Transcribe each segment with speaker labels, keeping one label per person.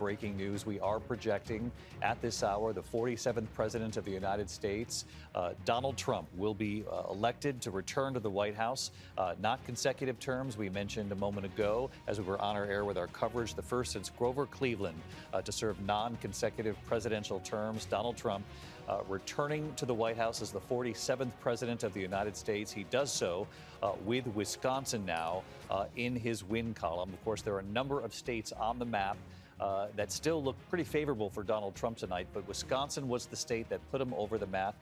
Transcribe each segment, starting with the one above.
Speaker 1: breaking news. We are projecting at this hour the 47th president of the United States, Donald Trump, will be elected to return to the White House. Not consecutive terms. We mentioned a moment ago as we were on our air with our coverage, the first since Grover Cleveland to serve non-consecutive presidential terms. Donald Trump returning to the White House as the 47th president of the United States. He does so with Wisconsin now in his win column. Of course, there are a number of states on the map that still look pretty favorable for Donald Trump tonight, but Wisconsin was the state that put him over the map,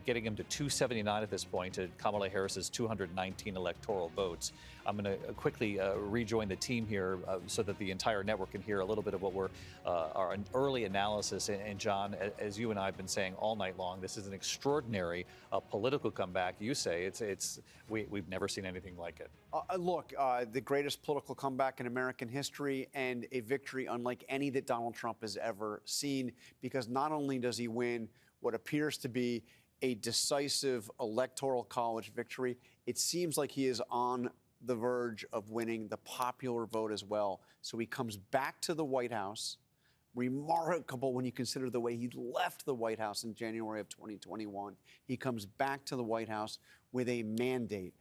Speaker 1: getting him to 279 at this point to Kamala Harris's 219 electoral votes. I'm going to quickly rejoin the team here so that the entire network can hear a little bit of what we're our early analysis. And John, as you and I have been saying all night long, this is an extraordinary political comeback. You say we've never seen anything like it.
Speaker 2: Look, the greatest political comeback in American history, and a victory unlike any that Donald Trump has ever seen, because not only does he win what appears to be a decisive electoral college victory, it seems like he is on the verge of winning the popular vote as well. So he comes back to the White House. Remarkable when you consider the way he left the White House in January of 2021. He comes back to the White House with a mandate.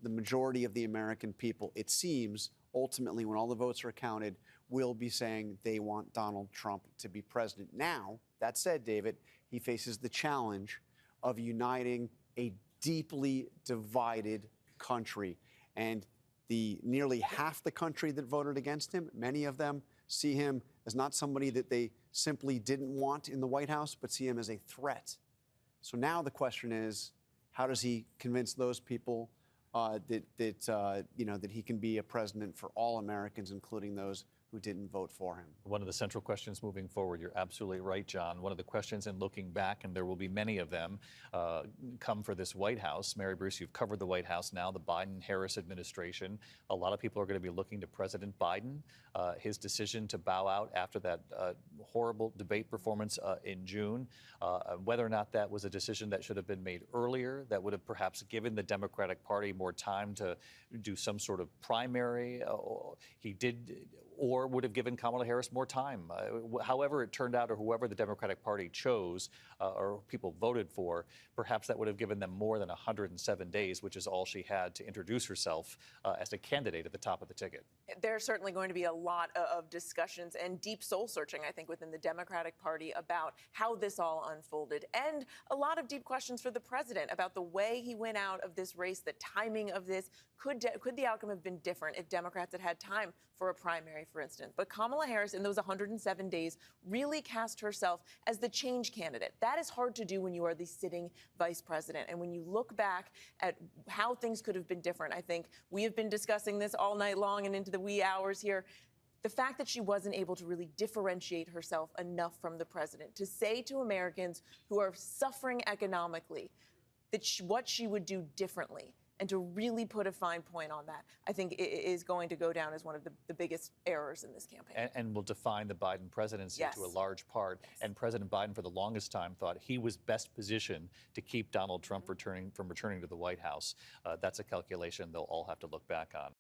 Speaker 2: The majority of the American people, it seems, ultimately, when all the votes are counted, will be saying they want Donald Trump to be president. Now, that said, David, he faces the challenge of uniting a deeply divided country. And the nearly half the country that voted against him, many of them see him as not somebody that they simply didn't want in the White House, but see him as a threat. So now the question is, how does he convince those people that he can be a president for all Americans, including those who didn't vote for him?
Speaker 1: One of the central questions moving forward, you're absolutely right, John. One of the questions in looking back, and there will be many of them, come for this White House. Mary Bruce, you've covered the White House now, the Biden-Harris administration. A lot of people are going to be looking to President Biden, his decision to bow out after that horrible debate performance in June, whether or not that was a decision that should have been made earlier, that would have perhaps given the Democratic Party more time to do some sort of primary. He did, or would have given Kamala Harris more time. However it turned out, or whoever the Democratic Party chose or people voted for, perhaps that would have given them more than 107 days, which is all she had to introduce herself as a candidate at the top of the ticket.
Speaker 3: There's certainly going to be a lot of discussions and deep soul searching, I think, within the Democratic Party about how this all unfolded, and a lot of deep questions for the president about the way he went out of this race, the timing of this. Could the outcome have been different if Democrats had had time for a primary, for instance? But Kamala Harris, in those 107 days, really cast herself as the change candidate. That is hard to do when you are the sitting vice president. And when you look back at how things could have been different, I think we have been discussing this all night long and into the wee hours here. The fact that she wasn't able to really differentiate herself enough from the president to say to Americans who are suffering economically that what she would do differently, and to really put a fine point on that, I think is going to go down as one of the biggest errors in this campaign.
Speaker 1: And will define the Biden presidency to a large part. Yes. And President Biden, for the longest time, thought he was best positioned to keep Donald Trump returning to the White House. That's a calculation they'll all have to look back on.